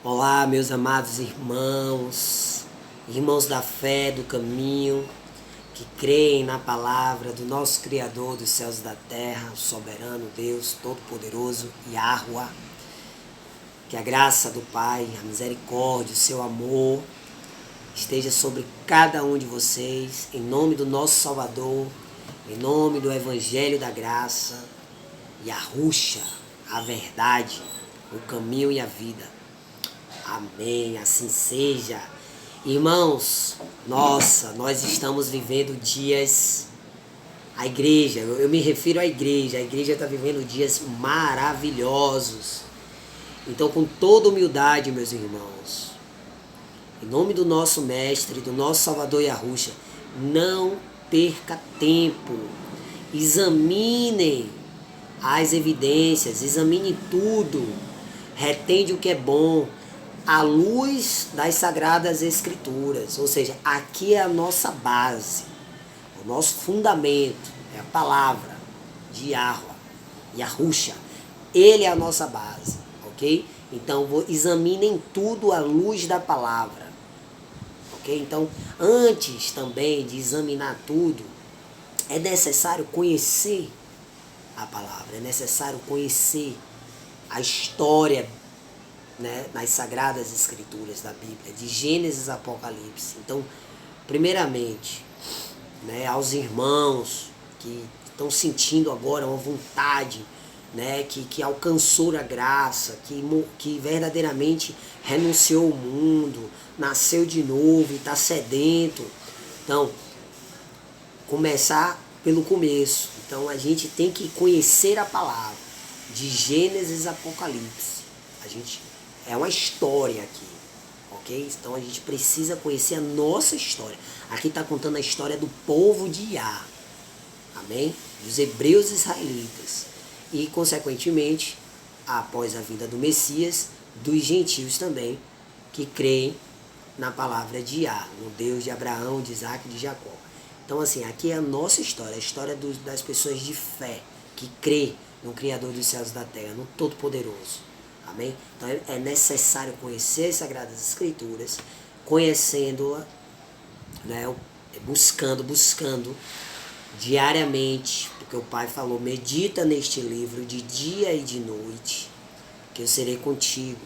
Olá, meus amados irmãos, irmãos da fé, do caminho, que creem na palavra do nosso Criador dos céus e da terra, o soberano Deus Todo-Poderoso, Yahuwah. Que a graça do Pai, a misericórdia, o seu amor esteja sobre cada um de vocês, em nome do nosso Salvador, em nome do Evangelho da Graça, Yahushua, a verdade, o caminho e a vida. Amém, assim seja. Irmãos, nós estamos vivendo dias, a igreja, eu me refiro à igreja está vivendo dias maravilhosos. Então, com toda humildade, meus irmãos, em nome do nosso Mestre, do nosso Salvador Yahushua, não perca tempo, examinem as evidências, examine tudo, retende o que é bom, à luz das Sagradas Escrituras. Ou seja, aqui é a nossa base, o nosso fundamento, é a palavra de Yahushua. Ele é a nossa base, ok? Então, examinem tudo à luz da palavra, ok? Então, antes também de examinar tudo, é necessário conhecer a palavra, é necessário conhecer a história, né, nas Sagradas Escrituras da Bíblia, de Gênesis a Apocalipse. Então, primeiramente, né, aos irmãos que estão sentindo agora uma vontade, né, que alcançou a graça, que verdadeiramente renunciou ao mundo, nasceu de novo e está sedento. Então, começar pelo começo. Então, a gente tem que conhecer a palavra, de Gênesis a Apocalipse. É uma história aqui, ok? Então a gente precisa conhecer a nossa história. Aqui está contando a história do povo de Yah, amém? Dos hebreus israelitas. E, consequentemente, após a vinda do Messias, dos gentios também, que creem na palavra de Yah, no Deus de Abraão, de Isaac e de Jacó. Então, assim, aqui é a nossa história, a história das pessoas de fé, que crê no Criador dos céus e da terra, no Todo-Poderoso. Amém? Então é necessário conhecer as Sagradas Escrituras, conhecendo-a, né, buscando diariamente, porque o Pai falou, medita neste livro de dia e de noite, que eu serei contigo.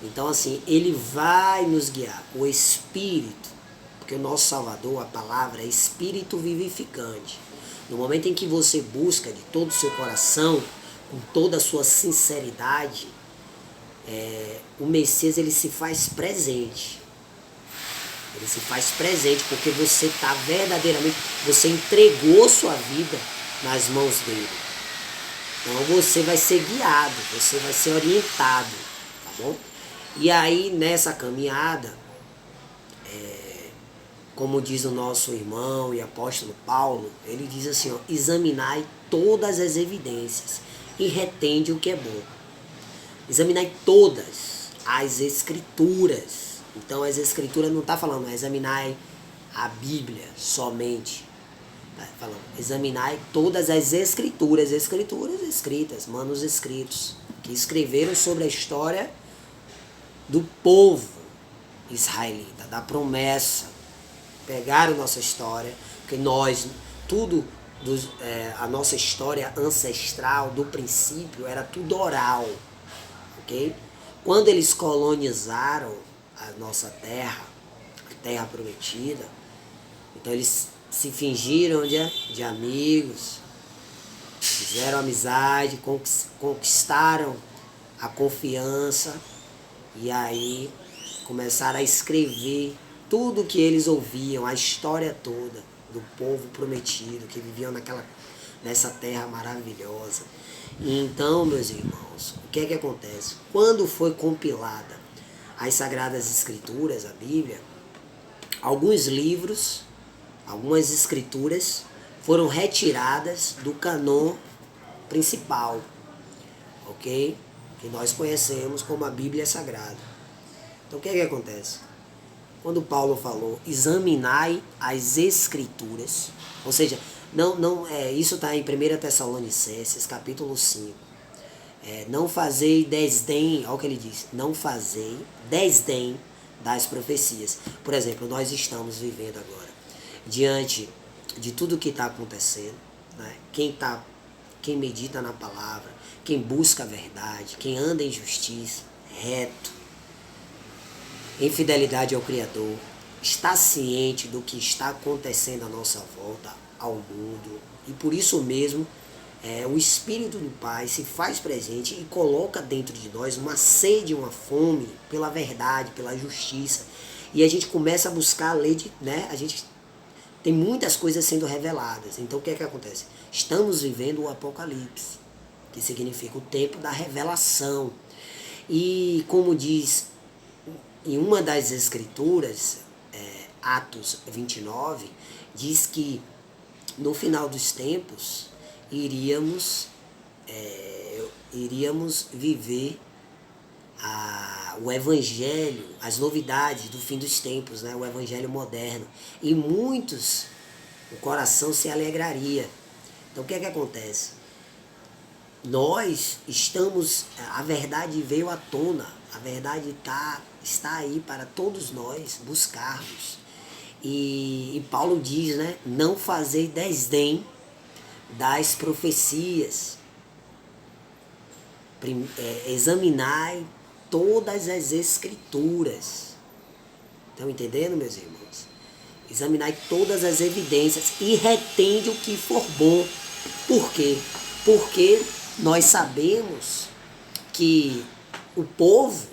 Então, assim, ele vai nos guiar, o Espírito, porque o nosso Salvador, a palavra, é Espírito vivificante. No momento em que você busca de todo o seu coração, com toda a sua sinceridade, o Messias, ele se faz presente. Ele se faz presente porque você está verdadeiramente, você entregou sua vida nas mãos dele. Então você vai ser guiado, você vai ser orientado, tá bom? E aí nessa caminhada, como diz o nosso irmão e apóstolo Paulo, ele diz assim, ó, examinai todas as evidências e retende o que é bom. Examinai todas as Escrituras. Então as Escrituras não está falando, examinai a Bíblia somente. Está falando, examinai todas as Escrituras escritas, manos escritos, que escreveram sobre a história do povo israelita, da promessa. Pegaram nossa história, porque nós, a nossa história ancestral do princípio era tudo oral. Okay? Quando eles colonizaram a nossa terra, a terra prometida, então eles se fingiram de amigos, fizeram amizade, conquistaram a confiança e aí começaram a escrever tudo que eles ouviam, a história toda do povo prometido que viviam nessa terra maravilhosa. Então, meus irmãos, o que é que acontece? Quando foi compilada as Sagradas Escrituras, a Bíblia, alguns livros, algumas escrituras foram retiradas do canon principal, ok? Que nós conhecemos como a Bíblia Sagrada. Então, o que é que acontece? Quando Paulo falou, examinai as Escrituras, ou seja, isso está em 1 Tessalonicenses, capítulo 5. Não fazei desdém, olha o que ele diz, não fazei desdém das profecias. Por exemplo, nós estamos vivendo agora, diante de tudo que está acontecendo, né? Quem medita na palavra, quem busca a verdade, quem anda em justiça, reto, em fidelidade ao Criador, está ciente do que está acontecendo à nossa volta, ao mundo, e por isso mesmo o Espírito do Pai se faz presente e coloca dentro de nós uma sede, uma fome pela verdade, pela justiça. E a gente começa a buscar a lei a gente tem muitas coisas sendo reveladas. Então o que é que acontece? Estamos vivendo o Apocalipse, que significa o tempo da revelação. E como diz em uma das escrituras, Atos 29, diz que no final dos tempos iríamos viver o evangelho, as novidades do fim dos tempos, né? O evangelho moderno. E muitos, o coração se alegraria. Então o que é que acontece? Nós estamos, a verdade veio à tona, a verdade está aí para todos nós buscarmos. E Paulo diz, né? Não fazei desdém das profecias. Examinai todas as escrituras. Estão entendendo, meus irmãos? Examinai todas as evidências e retende o que for bom. Por quê? Porque nós sabemos que o povo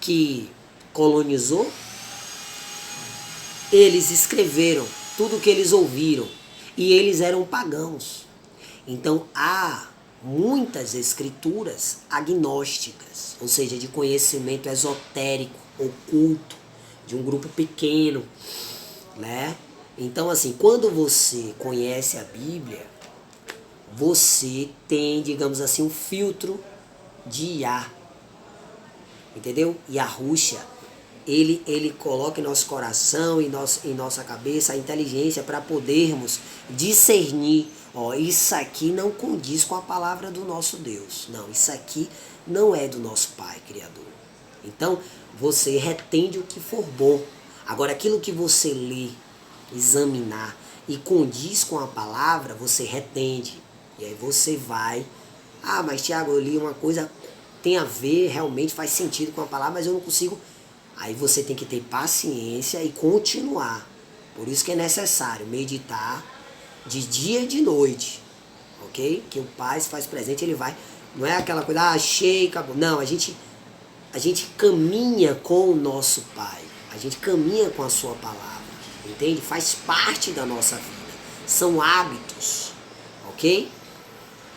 que colonizou, eles escreveram tudo o que eles ouviram e eles eram pagãos. Então há muitas escrituras agnósticas, ou seja, de conhecimento esotérico, oculto, de um grupo pequeno, né? Então assim, quando você conhece a Bíblia, você tem, digamos assim, um filtro de Yah, entendeu? Yahushua, ele coloca em nosso coração, em nossa cabeça, a inteligência para podermos discernir, isso aqui não condiz com a palavra do nosso Deus. Não, isso aqui não é do nosso Pai Criador. Então, você retende o que for bom. Agora, aquilo que você lê, examinar e condiz com a palavra, você retende. E aí você vai, mas Tiago, eu li uma coisa, tem a ver, realmente faz sentido com a palavra, mas eu não consigo. Aí você tem que ter paciência e continuar. Por isso que é necessário meditar de dia e de noite, ok? Que o Pai se faz presente, ele vai, não é aquela coisa, achei, acabou. Não, a gente caminha com o nosso Pai, a gente caminha com a sua palavra, entende? Faz parte da nossa vida, são hábitos, ok?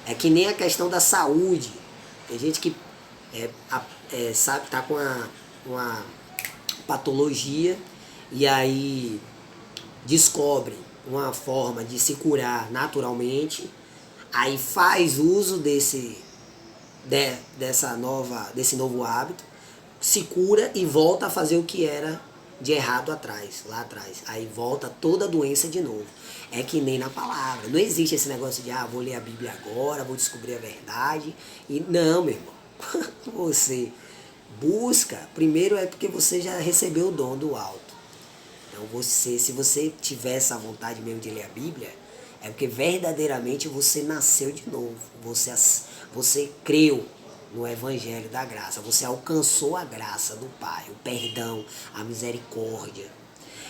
É que nem a questão da saúde. Tem gente que sabe, tá com uma patologia e aí descobre uma forma de se curar naturalmente, aí faz uso desse novo hábito, se cura e volta a fazer o que era de errado lá atrás. Aí volta toda a doença de novo. É que nem na palavra. Não existe esse negócio de, vou ler a Bíblia agora, vou descobrir a verdade. E não, meu irmão. Você busca, primeiro é porque você já recebeu o dom do alto. Então se você tiver essa vontade mesmo de ler a Bíblia, é porque verdadeiramente você nasceu de novo. Você creu no Evangelho da graça. Você alcançou a graça do Pai, o perdão, a misericórdia.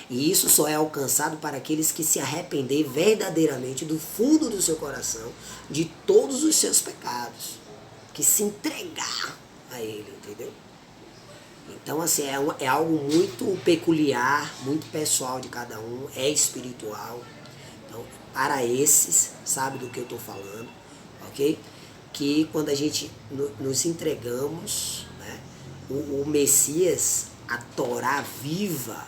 E isso só é alcançado para aqueles que se arrepender verdadeiramente do fundo do seu coração de todos os seus pecados. Que se entregar a Ele, entendeu? Então, assim, é algo muito peculiar, muito pessoal de cada um, é espiritual. Então, para esses, sabe do que eu estou falando, ok? Que quando a gente nos entregamos, né, o Messias, a Torá viva,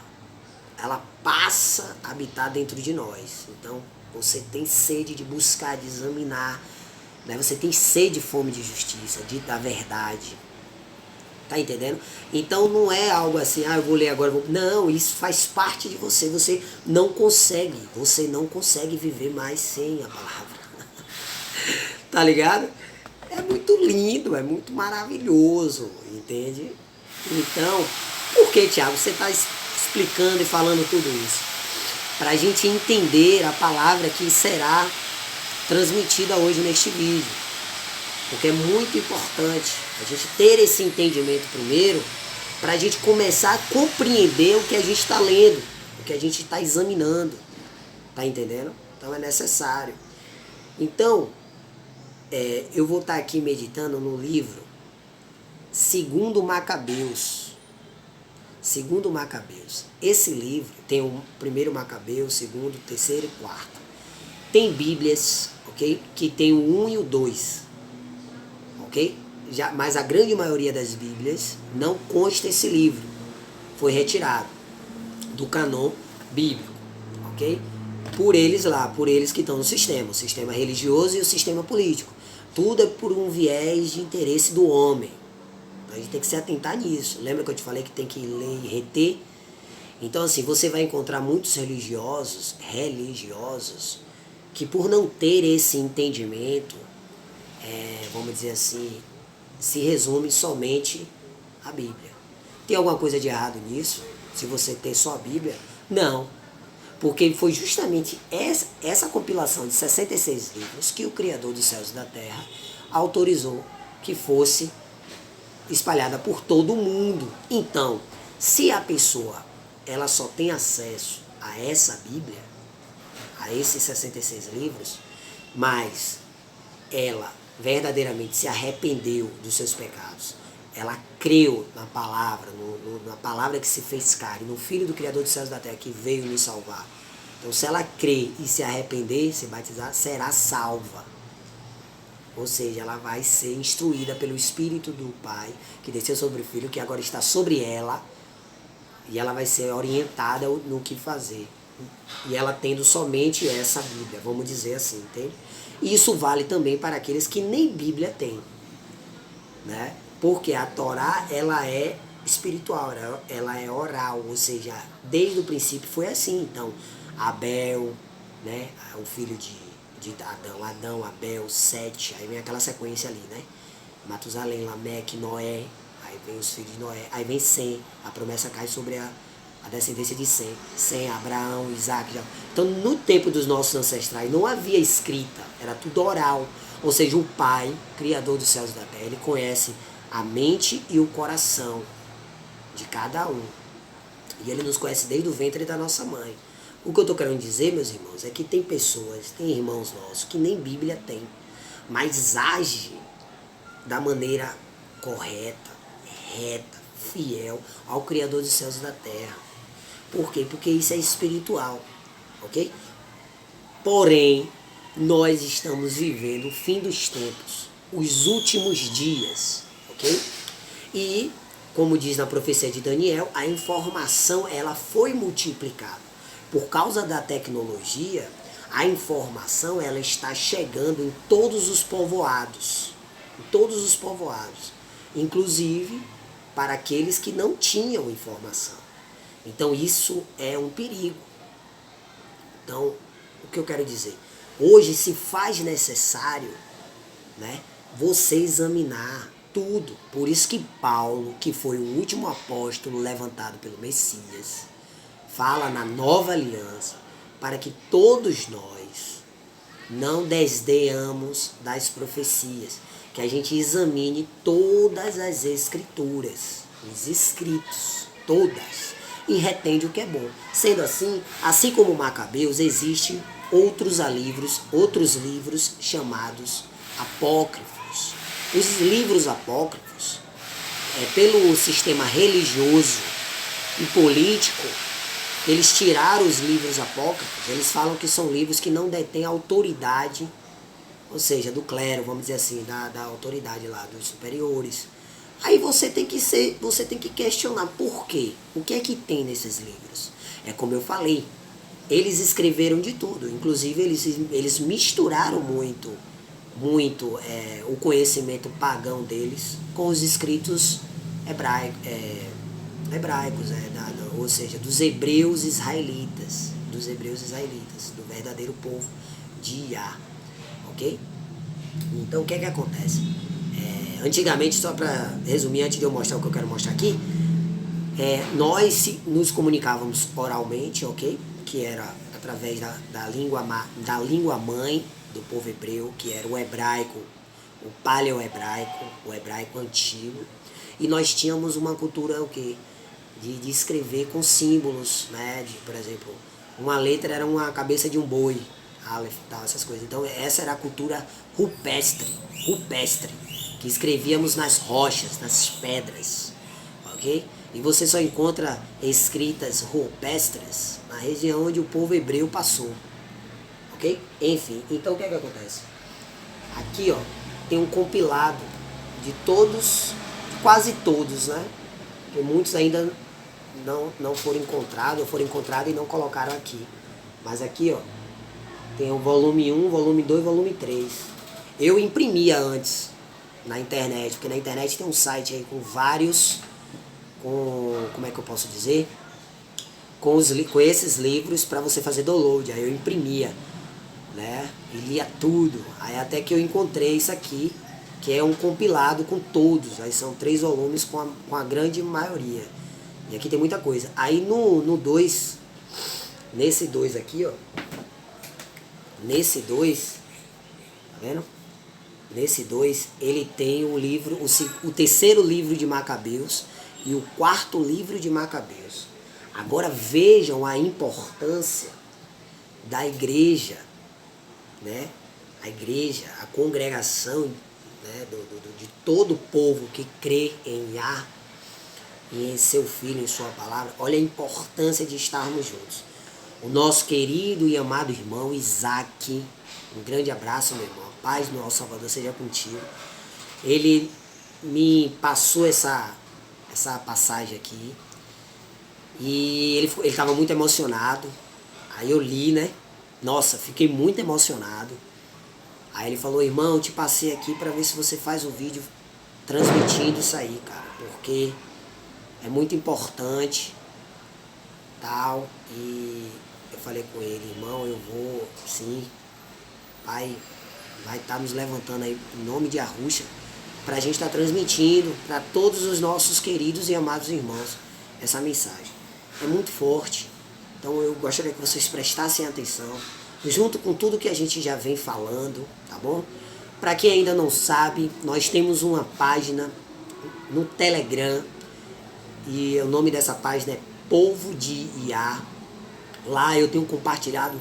ela passa a habitar dentro de nós. Então, você tem sede de buscar, de examinar, né? Você tem sede e fome de justiça, da verdade. Tá entendendo? Então não é algo assim, eu vou ler agora. Não, isso faz parte de você. Você não consegue viver mais sem a palavra. Tá ligado? é muito lindo, é muito maravilhoso, entende? Então, por que, Tiago, você está explicando e falando tudo isso? Para a gente entender a palavra que será transmitida hoje neste vídeo. Porque é muito importante a gente ter esse entendimento primeiro, para a gente começar a compreender o que a gente está lendo, o que a gente está examinando. Tá entendendo? Então é necessário. Então, eu vou estar aqui meditando no livro Segundo Macabeus. Segundo Macabeus. Esse livro tem o primeiro Macabeu, o segundo, o terceiro e o quarto. Tem Bíblias, ok? Que tem o 1 e o 2. Ok? Mas a grande maioria das Bíblias não consta esse livro. Foi retirado do canon bíblico. Ok? Por eles lá, por eles que estão no sistema. O sistema religioso e o sistema político. Tudo é por um viés de interesse do homem. A gente tem que se atentar nisso. Lembra que eu te falei que tem que ler e reter? Então assim, você vai encontrar muitos religiosos, que por não ter esse entendimento, vamos dizer assim, se resume somente à Bíblia. Tem alguma coisa de errado nisso? Se você tem só a Bíblia? Não. Porque foi justamente essa compilação de 66 livros que o Criador dos céus e da terra autorizou que fosse espalhada por todo o mundo. Então, se a pessoa ela só tem acesso a essa Bíblia, a esses 66 livros, mas ela verdadeiramente se arrependeu dos seus pecados, ela creu na palavra, na palavra que se fez carne, no Filho do Criador dos céus e da terra que veio nos salvar. Então, se ela crer e se arrepender, se batizar, será salva. Ou seja, ela vai ser instruída pelo Espírito do Pai, que desceu sobre o Filho, que agora está sobre ela, e ela vai ser orientada no que fazer. E ela tendo somente essa Bíblia, vamos dizer assim, entende? E isso vale também para aqueles que nem Bíblia têm, né? Porque a Torá, ela é espiritual, ela é oral, ou seja, desde o princípio foi assim. Então, Abel, né, o filho de Adão, Abel, Sete, aí vem aquela sequência ali, né? Matusalém, Lameque, Noé, aí vem os filhos de Noé, aí vem Sem, a promessa cai sobre a descendência de Sem, Abraão, Isaac, Jacó. Então, no tempo dos nossos ancestrais, não havia escrita, era tudo oral. Ou seja, o Pai, Criador dos céus e da terra, ele conhece a mente e o coração de cada um. E ele nos conhece desde o ventre da nossa mãe. O que eu estou querendo dizer, meus irmãos, é que tem pessoas, tem irmãos nossos que nem Bíblia tem, mas age da maneira correta, reta, fiel ao Criador dos céus e da terra. Por quê? Porque isso é espiritual, ok? Porém, nós estamos vivendo o fim dos tempos, os últimos dias, ok? E, como diz na profecia de Daniel, a informação ela foi multiplicada. Por causa da tecnologia, a informação ela está chegando em todos os povoados, inclusive para aqueles que não tinham informação. Então isso é um perigo. Então, o que eu quero dizer? Hoje se faz necessário, né, você examinar tudo. Por isso que Paulo, que foi o último apóstolo levantado pelo Messias, fala na nova aliança para que todos nós não desdenhamos das profecias, que a gente examine todas as escrituras, os escritos, todas, e retende o que é bom. Sendo assim como Macabeus, existem outros livros chamados apócrifos. Os livros apócrifos, pelo sistema religioso e político, eles tiraram os livros apócrifos, eles falam que são livros que não detêm autoridade, ou seja, do clero, vamos dizer assim, da autoridade lá, dos superiores. Aí você tem que questionar por quê? O que é que tem nesses livros? É como eu falei, eles escreveram de tudo, inclusive eles misturaram muito o conhecimento pagão deles com os escritos hebraicos, ou seja, dos hebreus israelitas, do verdadeiro povo de Iá, ok? Então o que é que acontece? Antigamente, só para resumir, antes de eu mostrar o que eu quero mostrar aqui, nós nos comunicávamos oralmente, ok? Que era através da língua mãe do povo hebreu, que era o hebraico, o paleo-hebraico, o hebraico antigo. E nós tínhamos uma cultura, o quê? De escrever com símbolos, né? Por exemplo, uma letra era uma cabeça de um boi, Aleph, tal, essas coisas. Então essa era a cultura rupestre, que escrevíamos nas rochas, nas pedras, ok? E você só encontra escritas rupestres na região onde o povo hebreu passou, ok? Enfim, então o que é que acontece? Aqui, ó, tem um compilado de todos, quase todos, né? Porque muitos ainda não foram encontrados, ou foram encontrados e não colocaram aqui. Mas aqui, ó, tem o volume 1, volume 2, volume 3. Eu imprimia antes na internet, porque na internet tem um site aí com vários, como é que eu posso dizer? Com esses livros para você fazer download. Aí eu imprimia, né? E lia tudo. Aí até que eu encontrei isso aqui, que é um compilado com todos. Aí são 3 volumes com a grande maioria. E aqui tem muita coisa. Aí no 2, nesse 2 aqui, ó. Nesse 2, tá vendo? Nesse 2, ele tem o livro, o terceiro livro de Macabeus e o quarto livro de Macabeus. Agora vejam a importância da igreja, né? A igreja, a congregação, né? De todo o povo que crê em Yah e em seu Filho, em sua palavra. Olha a importância de estarmos juntos. O nosso querido e amado irmão Isaac, um grande abraço, meu irmão, a paz do nosso Salvador seja contigo. Ele me passou essa passagem aqui e ele estava muito emocionado. Aí eu li, né? Nossa, fiquei muito emocionado. Aí ele falou: irmão, eu te passei aqui para ver se você faz um vídeo transmitindo isso aí, cara, porque é muito importante, tal. E eu falei com ele: irmão, eu vou, sim, pai, vai estar nos levantando aí em nome de Arusha, para a gente estar transmitindo para todos os nossos queridos e amados irmãos essa mensagem. É muito forte, então eu gostaria que vocês prestassem atenção, junto com tudo que a gente já vem falando, tá bom? Para quem ainda não sabe, nós temos uma página no Telegram, e o nome dessa página é Povo de Iá. Lá eu tenho compartilhado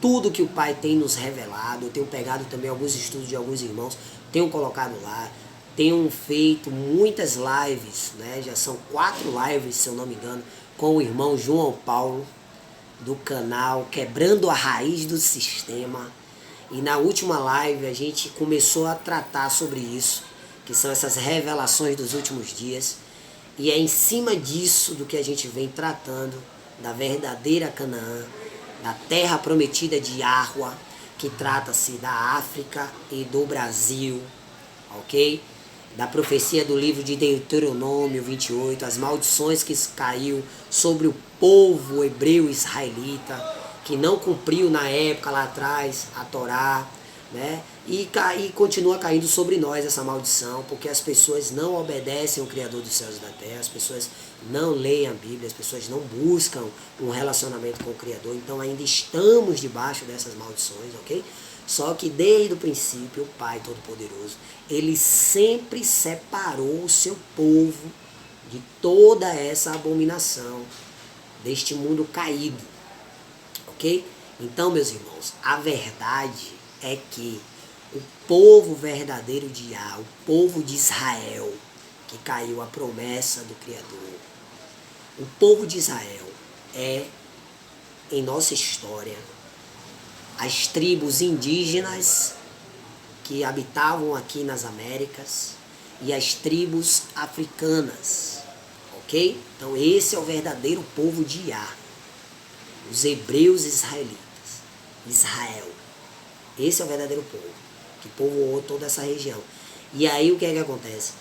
tudo que o Pai tem nos revelado. Eu tenho pegado também alguns estudos de alguns irmãos, tenho colocado lá. Tenho feito muitas lives, né? Já são 4 lives, se eu não me engano, com o irmão João Paulo, do canal Quebrando a Raiz do Sistema. E na última live a gente começou a tratar sobre isso, que são essas revelações dos últimos dias. E é em cima disso do que a gente vem tratando, da verdadeira Canaã, da terra prometida de Yahua, que trata-se da África e do Brasil, ok? Da profecia do livro de Deuteronômio 28, as maldições que caiu sobre o povo hebreu israelita, que não cumpriu na época lá atrás a Torá, né? E continua caindo sobre nós essa maldição, porque as pessoas não obedecem ao Criador dos céus e da terra, as pessoas não leem a Bíblia, as pessoas não buscam um relacionamento com o Criador, então ainda estamos debaixo dessas maldições, ok? Só que desde o princípio, o Pai Todo-Poderoso, Ele sempre separou o seu povo de toda essa abominação, deste mundo caído, ok? Então, meus irmãos, a verdade é que o povo verdadeiro de Yah, o povo de Israel, que caiu a promessa do Criador, o povo de Israel é, em nossa história, as tribos indígenas que habitavam aqui nas Américas e as tribos africanas, ok? Então esse é o verdadeiro povo de Yah, os hebreus israelitas, Israel. Esse é o verdadeiro povo, que povoou toda essa região. E aí o que é que acontece?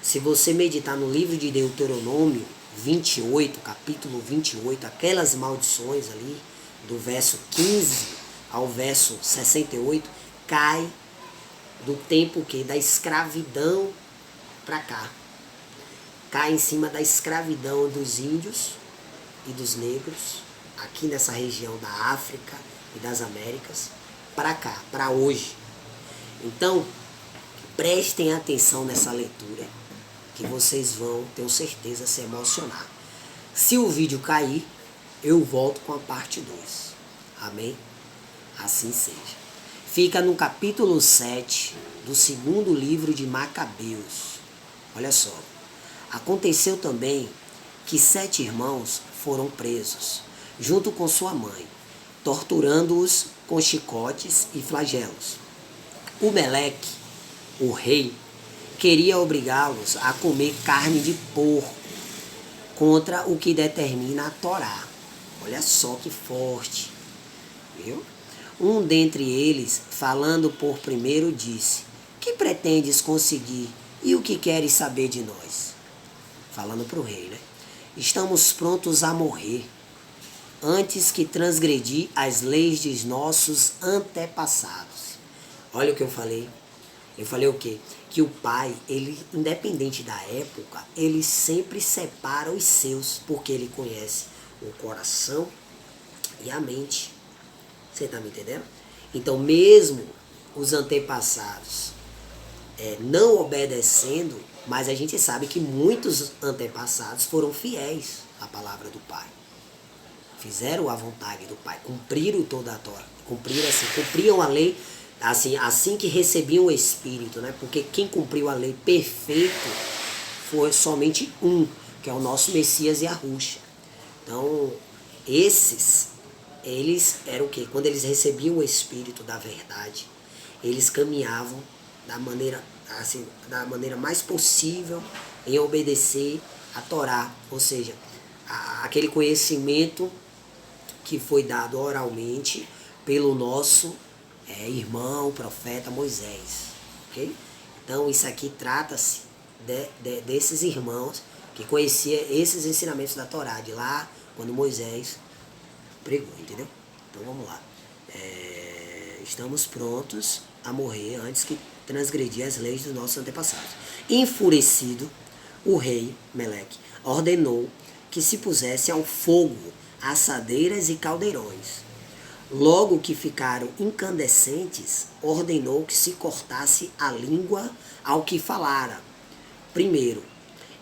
Se você meditar no livro de Deuteronômio 28, capítulo 28, aquelas maldições ali, do verso 15 ao verso 68, cai do tempo que da escravidão para cá. Cai em cima da escravidão dos índios e dos negros, aqui nessa região da África e das Américas, para cá, para hoje. Então, prestem atenção nessa leitura, que vocês vão, tenho certeza, se emocionar. Se o vídeo cair, eu volto com a parte 2. Amém? Assim seja. Fica no capítulo 7 do 2º livro de Macabeus. Olha só. Aconteceu também que 7 irmãos foram presos, junto com sua mãe, torturando-os com chicotes e flagelos. O Meleque, o rei, queria obrigá-los a comer carne de porco, contra o que determina a Torá. Olha só que forte. Viu? Um dentre eles, falando por primeiro, disse: que pretendes conseguir e o que queres saber de nós? Falando para o rei, né? Estamos prontos a morrer, antes que transgredir as leis de nossos antepassados. Olha o que eu falei. Eu falei o quê? Que o pai, ele, independente da época, ele sempre separa os seus, porque ele conhece o coração e a mente. Você está me entendendo? Então, mesmo os antepassados não obedecendo, mas a gente sabe que muitos antepassados foram fiéis à palavra do pai. Fizeram a vontade do pai, cumpriram toda a Torá, cumpriam a lei assim que recebiam o Espírito, né? Porque quem cumpriu a lei perfeito foi somente um, que é o nosso Messias Yahushua. Então, eles eram o quê? Quando eles recebiam o Espírito da verdade, eles caminhavam da maneira mais possível em obedecer a Torá, ou seja, aquele conhecimento que foi dado oralmente pelo nosso irmão, profeta Moisés. Okay? Então isso aqui trata-se desses irmãos que conheciam esses ensinamentos da Torá, de lá quando Moisés pregou, entendeu? Então vamos lá. Estamos prontos a morrer antes que transgredir as leis dos nossos antepassados. Enfurecido, o rei Meleque ordenou que se pusesse ao fogo assadeiras e caldeirões. Logo que ficaram incandescentes, ordenou que se cortasse a língua ao que falara. Primeiro,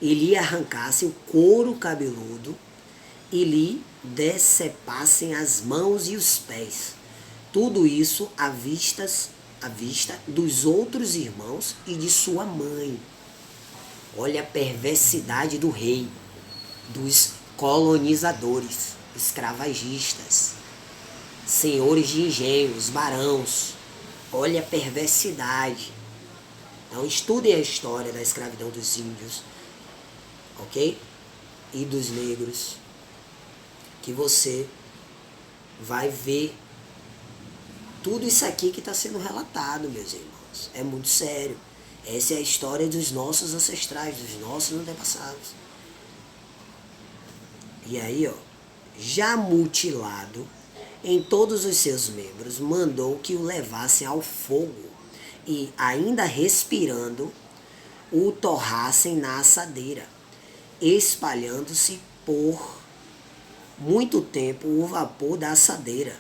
e lhe arrancasse o couro cabeludo e lhe decepassem as mãos e os pés. Tudo isso à vista dos outros irmãos e de sua mãe. Olha a perversidade do rei, dos colonizadores, escravagistas, senhores de engenhos, barãos. Olha a perversidade. Então estudem a história da escravidão dos índios, ok? E dos negros, que você vai ver tudo isso aqui que está sendo relatado, meus irmãos. É muito sério. Essa é a história dos nossos ancestrais, dos nossos antepassados. E aí, ó, já mutilado em todos os seus membros, mandou que o levassem ao fogo e, ainda respirando, o torrassem na assadeira, espalhando-se por muito tempo o vapor da assadeira.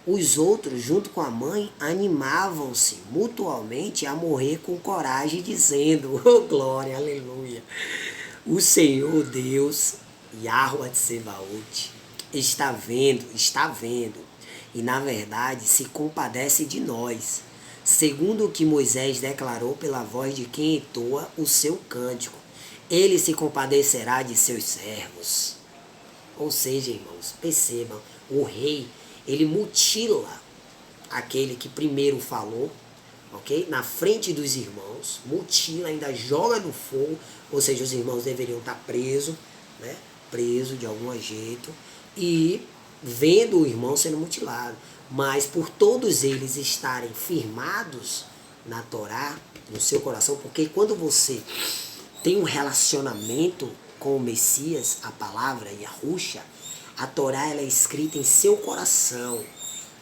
Os outros, junto com a mãe, animavam-se mutuamente a morrer com coragem, dizendo: oh, glória, aleluia, o Senhor Deus, Yahuwah Tsebaot, está vendo, e na verdade se compadece de nós, segundo o que Moisés declarou pela voz de quem entoa o seu cântico. Ele se compadecerá de seus servos. Ou seja, irmãos, percebam, o rei, ele mutila aquele que primeiro falou, ok? Na frente dos irmãos, mutila, ainda joga no fogo, ou seja, os irmãos deveriam estar presos, né? Preso de algum jeito, e vendo o irmão sendo mutilado. Mas por todos eles estarem firmados na Torá, no seu coração, porque quando você tem um relacionamento com o Messias, a palavra Yahushua, a Torá ela é escrita em seu coração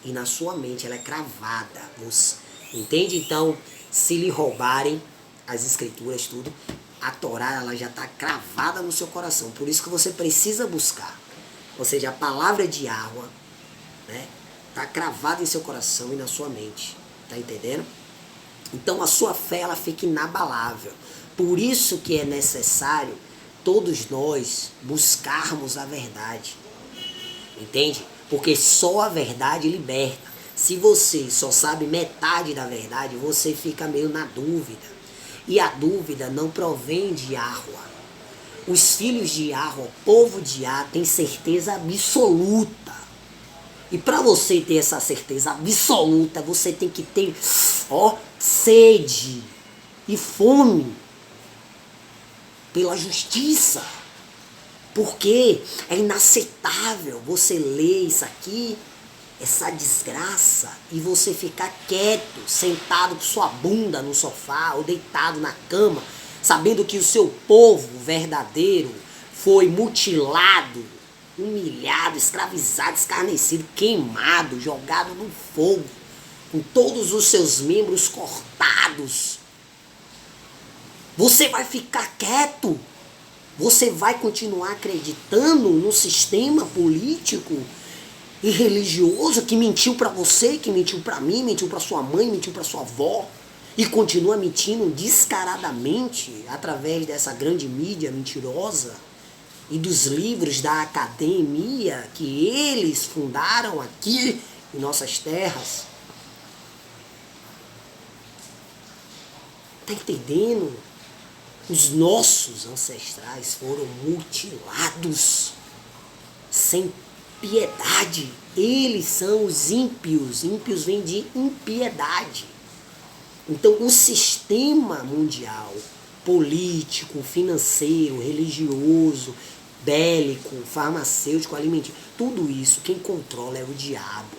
e na sua mente, ela é cravada. Você entende? Então, Se lhe roubarem as escrituras, tudo, a Torá ela já está cravada no seu coração. Por isso que você precisa buscar. Ou seja, a palavra de Yahweh, né, está cravada em seu coração e na sua mente. Tá entendendo? Então a sua fé ela fica inabalável. Por isso que é necessário todos nós buscarmos a verdade. Entende? Porque só a verdade liberta. Se você só sabe metade da verdade, você fica meio na dúvida. E a dúvida não provém de Yahweh. Os filhos de Yahweh, o povo de Yah, tem certeza absoluta. E para você ter essa certeza absoluta, você tem que ter, sede e fome pela justiça. Porque é inaceitável você ler isso aqui, essa desgraça, e você ficar quieto, sentado com sua bunda no sofá ou deitado na cama, sabendo que o seu povo verdadeiro foi mutilado, humilhado, escravizado, escarnecido, queimado, jogado no fogo, com todos os seus membros cortados. Você vai ficar quieto? Você vai continuar acreditando no sistema político e religioso que mentiu para você, que mentiu para mim, mentiu para sua mãe, mentiu para sua avó e continua mentindo descaradamente através dessa grande mídia mentirosa e dos livros da academia que eles fundaram aqui em nossas terras? Tá entendendo? Os nossos ancestrais foram mutilados sem piedade. Eles são os ímpios. Ímpios vem de impiedade. Então o sistema mundial, político, financeiro, religioso, bélico, farmacêutico, alimentício, tudo isso quem controla é o diabo.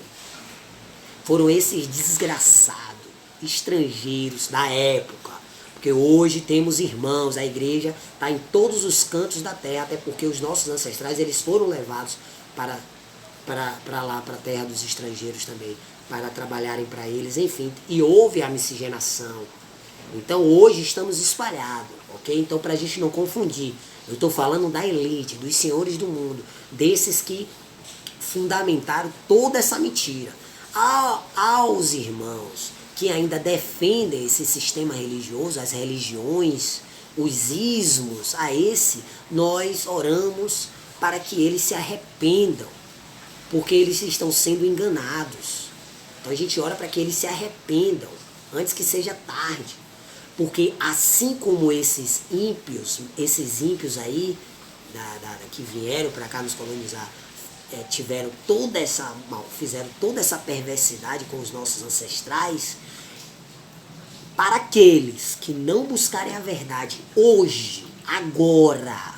Foram esses desgraçados, estrangeiros da época. Porque hoje temos irmãos, a igreja está em todos os cantos da terra, até porque os nossos ancestrais eles foram levados para lá, para a terra dos estrangeiros também, para trabalharem para eles, enfim. E houve a miscigenação. Então hoje estamos espalhados, ok? Então para a gente não confundir, eu estou falando da elite, dos senhores do mundo, desses que fundamentaram toda essa mentira. Aos irmãos que ainda defendem esse sistema religioso, as religiões, os ismos, a esse, nós oramos para que eles se arrependam, porque eles estão sendo enganados. Então a gente ora para que eles se arrependam, antes que seja tarde. Porque assim como esses ímpios aí, que vieram para cá nos colonizar, fizeram toda essa perversidade com os nossos ancestrais, para aqueles que não buscarem a verdade hoje, agora,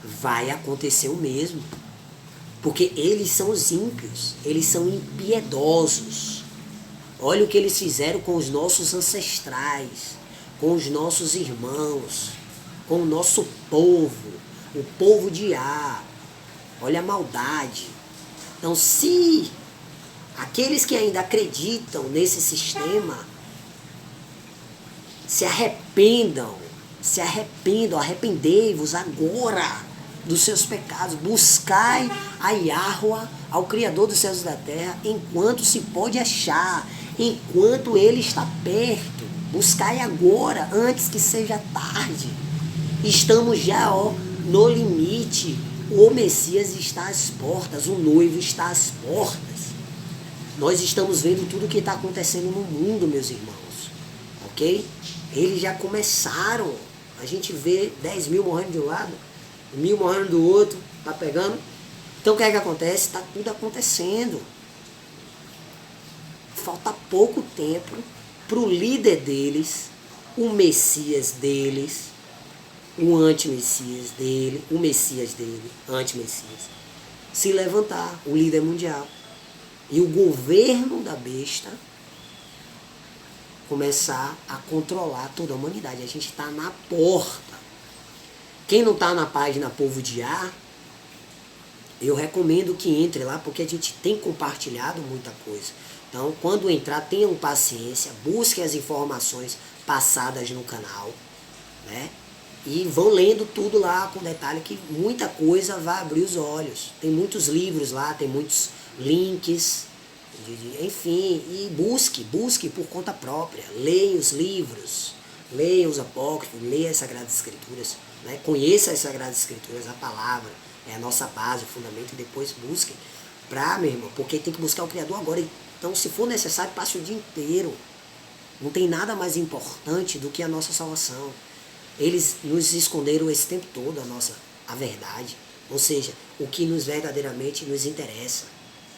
vai acontecer o mesmo. Porque eles são os ímpios, eles são impiedosos. Olha o que eles fizeram com os nossos ancestrais, com os nossos irmãos, com o nosso povo, o povo de Yah. Olha a maldade. Então, se aqueles que ainda acreditam nesse sistema se arrependam, arrependei-vos agora dos seus pecados, buscai a Yahweh, ao Criador dos céus e da terra, enquanto se pode achar, enquanto Ele está perto, buscai agora, antes que seja tarde. Estamos já no limite, o Messias está às portas, o noivo está às portas. Nós estamos vendo tudo o que está acontecendo no mundo, meus irmãos, ok? Eles já começaram, a gente vê 10 mil morrendo de um lado, 1000 morrendo do outro, tá pegando? Então o que é que acontece? Está tudo acontecendo. Falta pouco tempo para o líder deles, o Messias deles, o anti-Messias dele, o Messias dele, anti-Messias, se levantar, o líder mundial. E o governo da besta começar a controlar toda a humanidade. A gente está na porta. Quem não está na página Povo de Yah, eu recomendo que entre lá, porque a gente tem compartilhado muita coisa. Então, quando entrar, tenham paciência, busquem as informações passadas no canal, né? E vão lendo tudo lá com detalhe, que muita coisa vai abrir os olhos. Tem muitos livros lá, tem muitos links, enfim, e busque por conta própria. Leia os livros, leia os apócrifos, leia as Sagradas Escrituras, né? Conheça as Sagradas Escrituras, a palavra é a nossa base, o fundamento, e depois busquem. Meu irmão, porque tem que buscar o Criador agora. Então, se for necessário, passe o dia inteiro. Não tem nada mais importante do que a nossa salvação. Eles nos esconderam esse tempo todo a verdade. Ou seja, o que nos verdadeiramente nos interessa,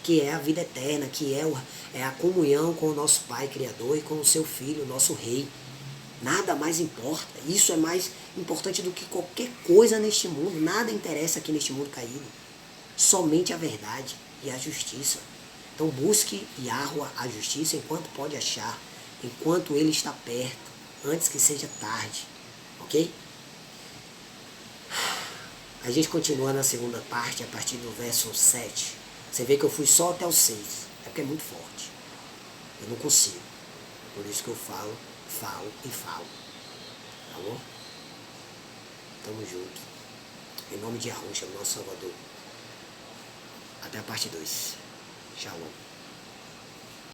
que é a vida eterna, que é a comunhão com o nosso Pai Criador e com o seu Filho, nosso Rei. Nada mais importa. Isso é mais importante do que qualquer coisa neste mundo. Nada interessa aqui neste mundo caído. Somente a verdade e a justiça. Então busque Yahweh a justiça enquanto pode achar, enquanto ele está perto, antes que seja tarde. Ok? A gente continua na segunda parte, a partir do verso 7. Você vê que eu fui só até o 6. É porque é muito forte. Eu não consigo. Por isso que eu falo. Tá bom? Tamo junto. Em nome de Yahushua, nosso Salvador. Até a parte 2. Shalom.